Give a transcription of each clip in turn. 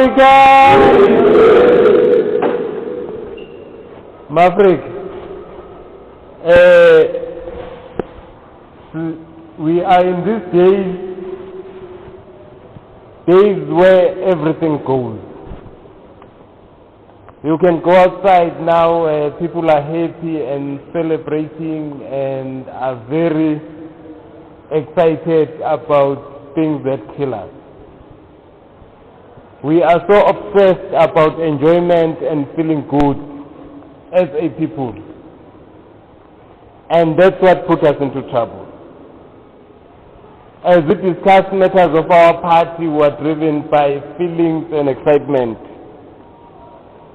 Africa! Mafrica, we are in these days where everything goes. You can go outside now, people are happy and celebrating and are very excited about things that kill us. We are so obsessed about enjoyment and feeling good as a people. And that's what put us into trouble. As we discuss matters of our party, we are driven by feelings and excitement,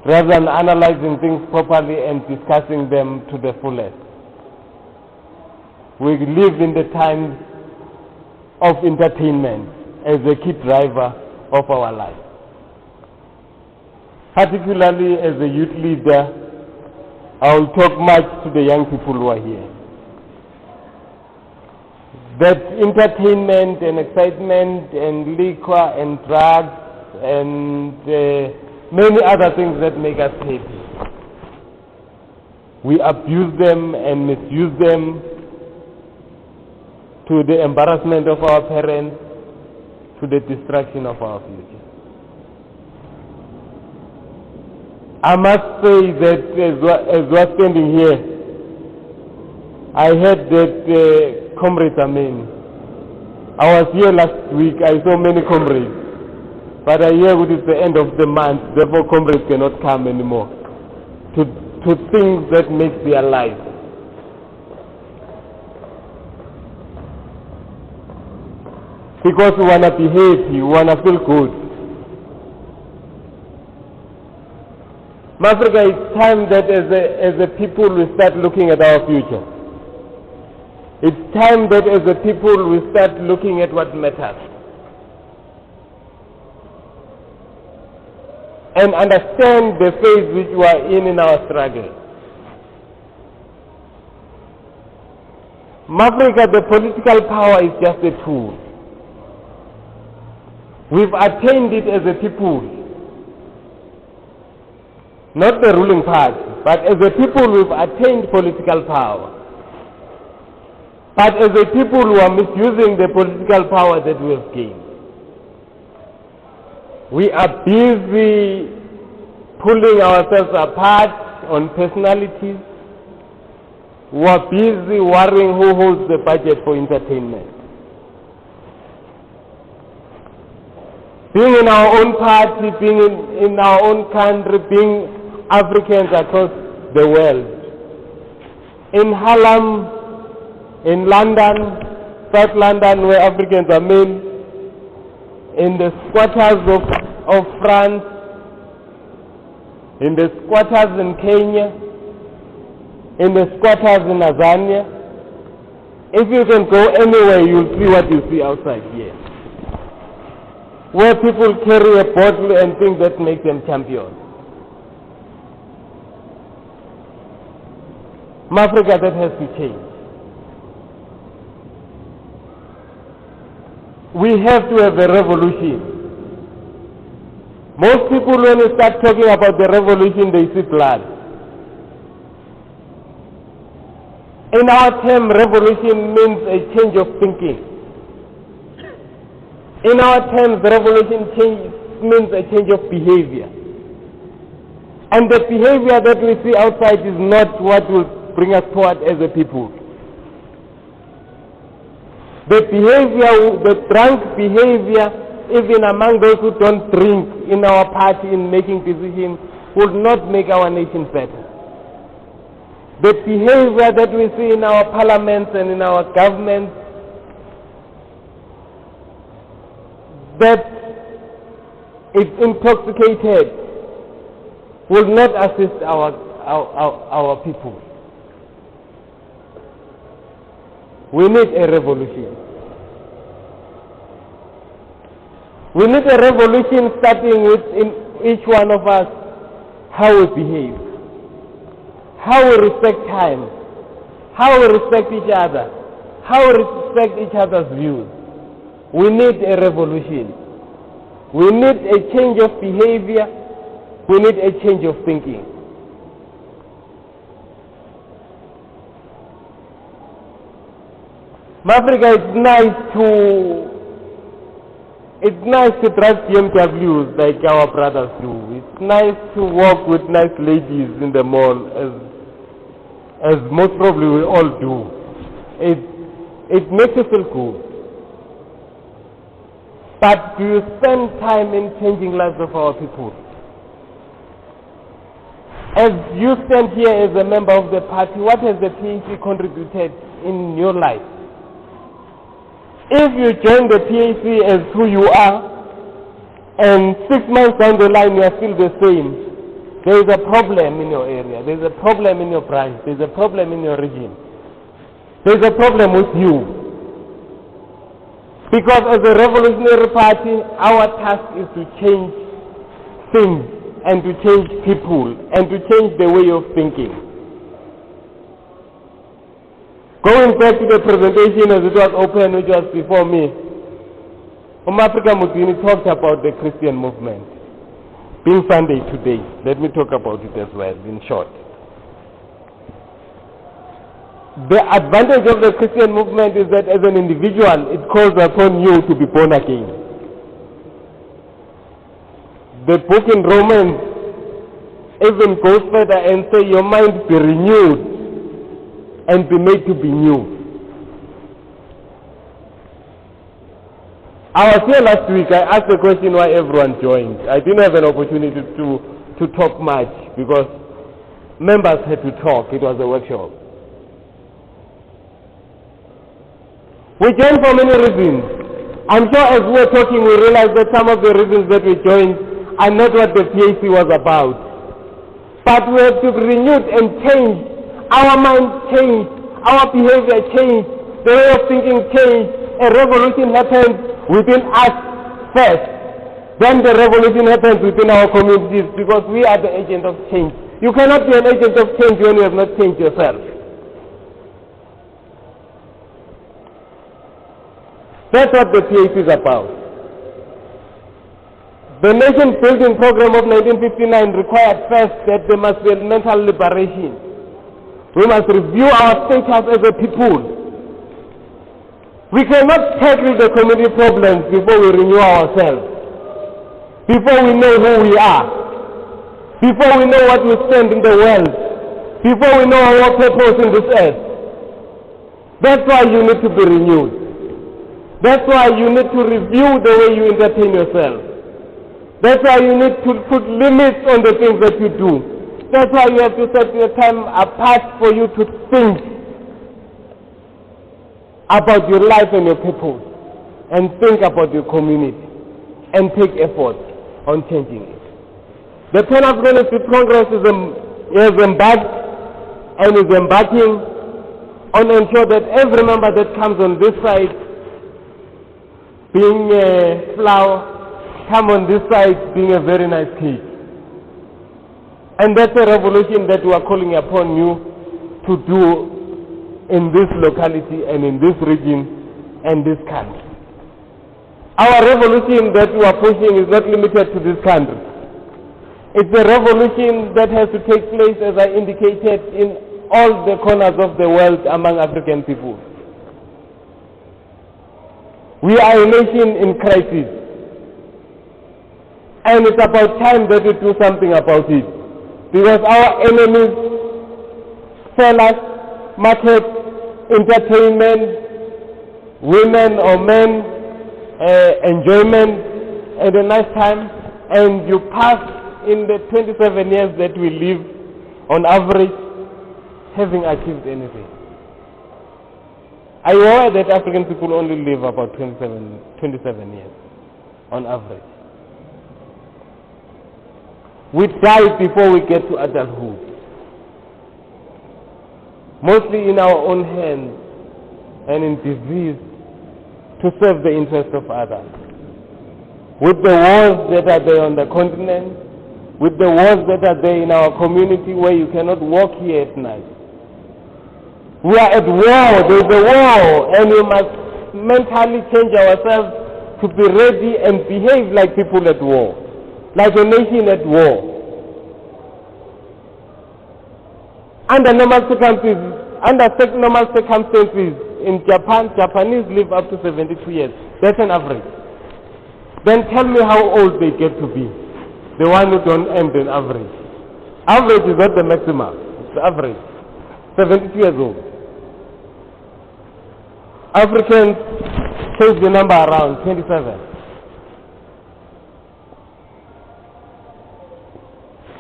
rather than analyzing things properly and discussing them to the fullest. We live in the times of entertainment as a key driver of our life. Particularly as a youth leader, I will talk much to the young people who are here. That entertainment and excitement and liquor and drugs and many other things that make us happy, we abuse them and misuse them to the embarrassment of our parents, to the destruction of our future. I must say that as we're standing here, I heard that comrades are many. I was here last week, I saw many comrades. But I hear it is the end of the month, therefore comrades cannot come anymore to things that make their life. Because we want to be happy, we want to feel good. Africa, it's time that as a people we start looking at our future. It's time that as a people we start looking at what matters. And understand the phase which we are in our struggle. Africa, the political power is just a tool. We've attained it as a people. Not the ruling party, but as a people we've attained political power. But as a people who are misusing the political power that we have gained. We are busy pulling ourselves apart on personalities. We are busy worrying who holds the budget for entertainment. Being in our own party, being in our own country, being Africans across the world. In Harlem, in London, South London, where Africans are main, in the squatters of France, in the squatters in Kenya, in the squatters in Azania. If you can go anywhere, you'll see what you see outside here. Where people carry a bottle and think that makes them champions. Africa, that has to change. We have to have a revolution. Most people, when you start talking about the revolution, they see blood. In our term, revolution means a change of thinking. In our terms, revolution means a change of behavior. And the behavior that we see outside is not what will bring us forward as a people. The behavior, the drunk behavior, even among those who don't drink in our party in making decisions, will not make our nation better. The behavior that we see in our parliaments and in our governments, that is intoxicated, will not assist our people. We need a revolution. We need a revolution starting with in each one of us how we behave, how we respect time, how we respect each other, how we respect each other's views. We need a revolution. We need a change of behavior. We need a change of thinking. Africa, it's nice to drive BMWs like our brothers do. It's nice to walk with nice ladies in the mall, as most probably we all do. It makes you feel good. But do you spend time in changing lives of our people? As you stand here as a member of the party, what has the PAC contributed in your life? If you join the PAC as who you are, and 6 months down the line you are still the same, there is a problem in your area, there is a problem in your branch, there is a problem in your region. There is a problem with you. Because as a revolutionary party, our task is to change things and to change people and to change the way of thinking. Going back to the presentation as it was open, which was before me, Africa Mutini talked about the Christian movement. Being Sunday today, let me talk about it as well, in short. The advantage of the Christian movement is that as an individual, it calls upon you to be born again. The book in Romans even goes further and says your mind be renewed and be made to be new. I was here last week. I asked the question why everyone joined. I didn't have an opportunity to talk much because members had to talk. It was a workshop. We joined for many reasons. I'm sure as we were talking we realized that some of the reasons that we joined are not what the PAC was about. But we have to be renewed and change. Our minds change, our behavior change, the way of thinking change. A revolution happens within us first. Then the revolution happens within our communities because we are the agent of change. You cannot be an agent of change when you have not changed yourself. That's what the PAC is about. The nation building program of 1959 required first that there must be a mental liberation. We must review our status as a people. We cannot tackle the community problems before we renew ourselves, before we know who we are, before we know what we stand in the world, before we know our purpose in this earth. That's why you need to be renewed. That's why you need to review the way you entertain yourself. That's why you need to put limits on the things that you do. That's why you have to set your time apart for you to think about your life and your people, and think about your community, and take effort on changing it. The Pan-Africanist Youth Congress is embarked and is embarking on ensure that every member that comes on this side, being a flower, come on this side being a very nice cake. And that's a revolution that we are calling upon you to do in this locality and in this region and this country. Our revolution that we are pushing is not limited to this country. It's a revolution that has to take place, as I indicated, in all the corners of the world among African people. We are a nation in crisis, and it's about time that we do something about it, because our enemies sell us market, entertainment, women or men, enjoyment, and a nice time, and you pass in the 27 years that we live on average having achieved anything. Are you aware that African people only live about 27 years on average? We die before we get to adulthood, mostly in our own hands and in disease to serve the interests of others. With the wars that are there on the continent, with the wars that are there in our community where you cannot walk here at night. We are at war, there is a war, and we must mentally change ourselves to be ready and behave like people at war, like a nation at war. Under normal circumstances in Japan, Japanese live up to 72 years. That's an average. Then tell me how old they get to be. The one who don't end in average. Average is not the maximum. It's the average. 72 years old. Africans change the number around 27.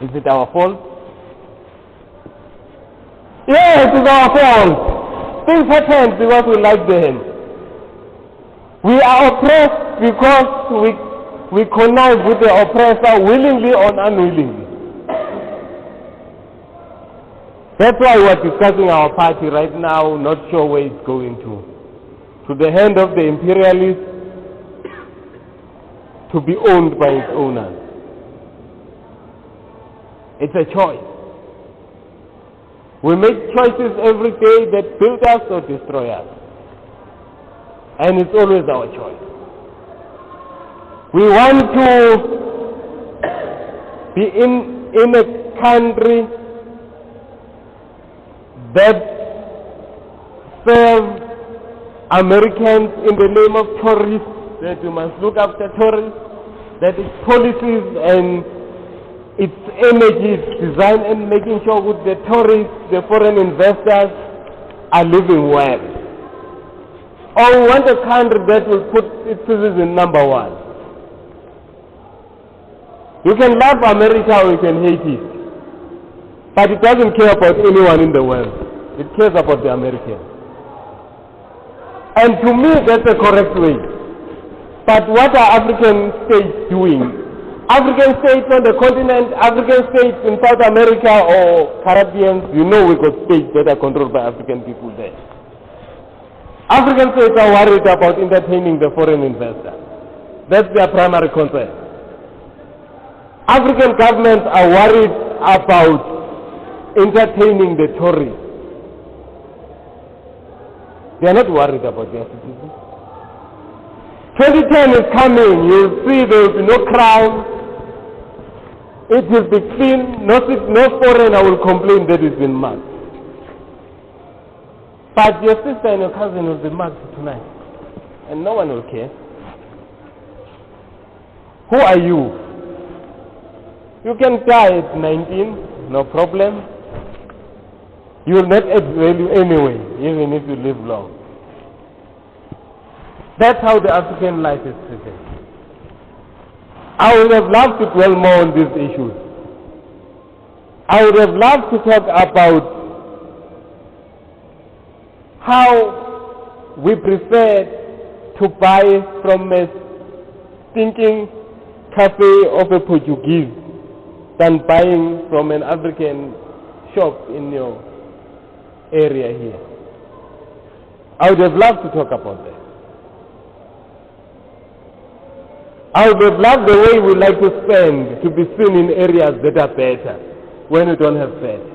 Is it our fault? Yes, it's our fault. Things happen because we like them. We are oppressed because we connive with the oppressor willingly or unwillingly. That's why we are discussing our party right now, not sure where it's going to. To the hand of the imperialists, to be owned by its owners. It's a choice. We make choices every day that build us or destroy us. And it's always our choice. We want to be in a country that serves Americans in the name of tourists, that we must look after tourists, that its policies and its energy is designed and making sure with the tourists, the foreign investors are living well. Or we want a country that will put its citizen number one. You can love America or you can hate it, but it doesn't care about anyone in the world. It cares about the Americans. And to me, that's the correct way. But what are African states doing? African states on the continent, African states in South America or Caribbean, you know we got states that are controlled by African people there. African states are worried about entertaining the foreign investor. That's their primary concern. African governments are worried about entertaining the tourists. They are not worried about their citizens. 2010 is coming. You'll see there will be no crime. It will be clean. No foreigner will complain that it's been marked. But your sister and your cousin will be marked tonight. And no one will care. Who are you? You can die at 19, no problem. You will not add value anyway, even if you live long. That's how the African life is treated. I would have loved to dwell more on these issues. I would have loved to talk about how we prefer to buy from a stinking cafe of a Portuguese than buying from an African shop in your area here. I would have loved to talk about that. I would have loved the way we like to spend to be seen in areas that are better when we don't have better.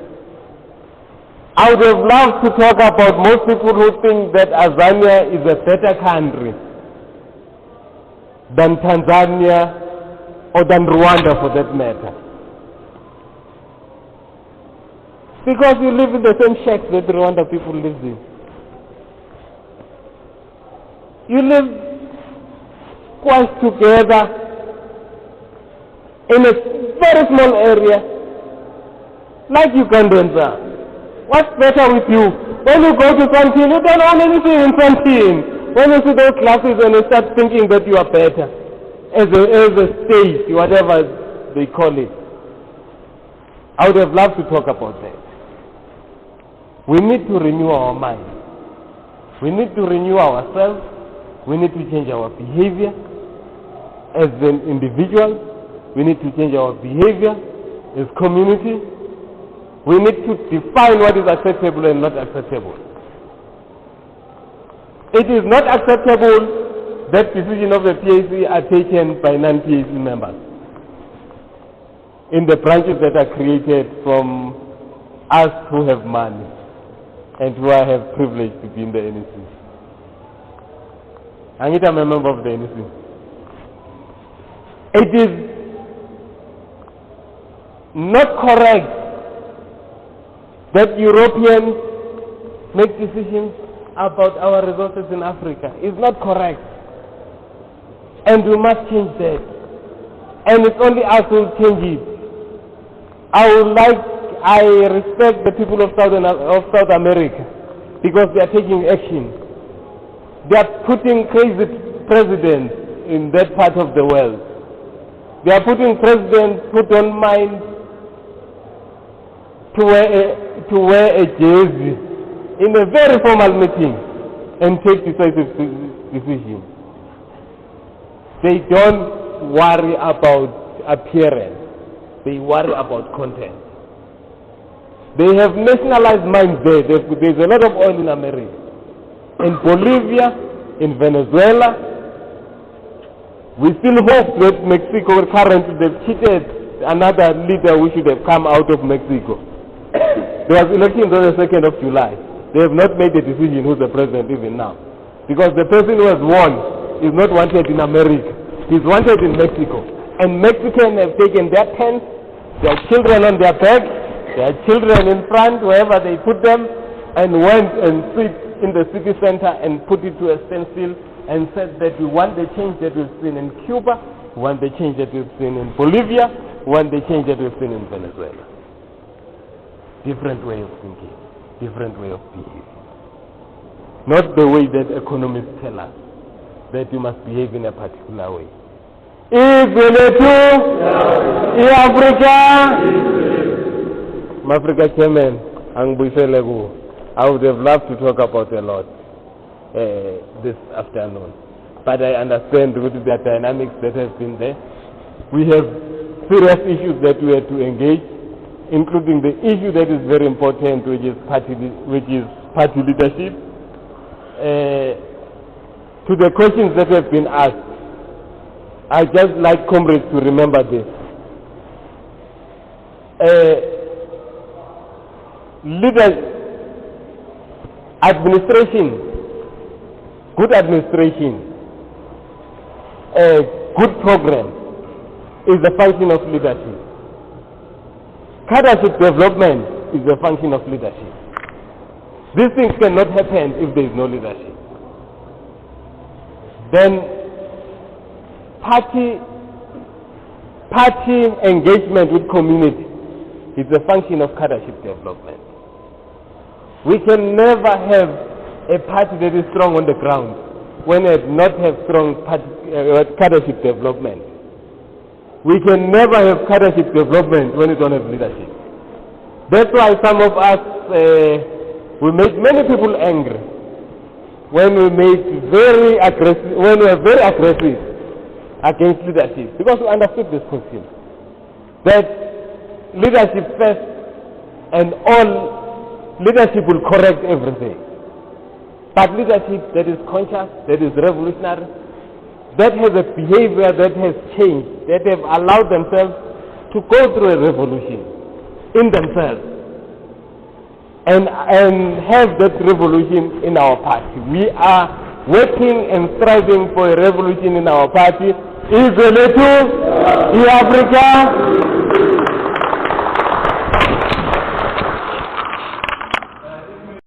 I would have loved to talk about most people who think that Azania is a better country than Tanzania or than Rwanda for that matter. Because you live in the same shacks that the Rwanda people live in. You live quite together in a very small area, like Ugandans are. What's better with you? When you go to Santine, you don't own anything in Santine. When you see those classes and you start thinking that you are better, as a state, whatever they call it. I would have loved to talk about that. We need to renew our mind. We need to renew ourselves. We need to change our behavior as an individual. We need to change our behavior as community. We need to define what is acceptable and not acceptable. It is not acceptable that decisions of the PAC are taken by non-PAC members in the branches that are created from us who have money and who have privilege to be in the NEC. I'm a member of the NEC. It is not correct that Europeans make decisions about our resources in Africa. It's not correct. And we must change that. And it's only us who will change it. I respect the people of South America because they are taking action. They are putting crazy presidents in that part of the world. They are putting presidents who don't mind to wear a jersey in a very formal meeting and take decisive decisions. They don't worry about appearance. They worry about content. They have nationalized mines there. There's a lot of oil in America. In Bolivia, in Venezuela. We still hope that Mexico currently they've cheated another leader who should have come out of Mexico. There was elections on the 2nd of July. They have not made a decision who's the president even now. Because the person who has won is not wanted in America. He's wanted in Mexico. And Mexicans have taken their tents, their children on their backs, their children in front, wherever they put them, and went and sit in the city center and put it to a standstill and said that we want the change that we've seen in Cuba, we want the change that we've seen in Bolivia, we want the change that we've seen in Venezuela. Different way of thinking, different way of behaving. Not the way that economists tell us that you must behave in a particular way. Africa Chairman, I would have loved to talk about a lot this afternoon, but I understand with the dynamics that have been there. We have serious issues that we have to engage, including the issue that is very important, which is party leadership. To the questions that have been asked, I just like comrades to remember this. Good administration, good program is a function of leadership. Cadreship development is a function of leadership. These things cannot happen if there is no leadership. Then party engagement with community is a function of cadreship development. We can never have a party that is strong on the ground when it not have strong cadreship development. We can never have cadreship development when it don't have leadership. That's why some of us we make many people angry when we were very aggressive against leadership, because we understood this question that leadership first, and all leadership will correct everything. But leadership that is conscious, that is revolutionary, that has a behavior that has changed, that have allowed themselves to go through a revolution in themselves and have that revolution in our party. We are working and striving for a revolution in our party. Africa.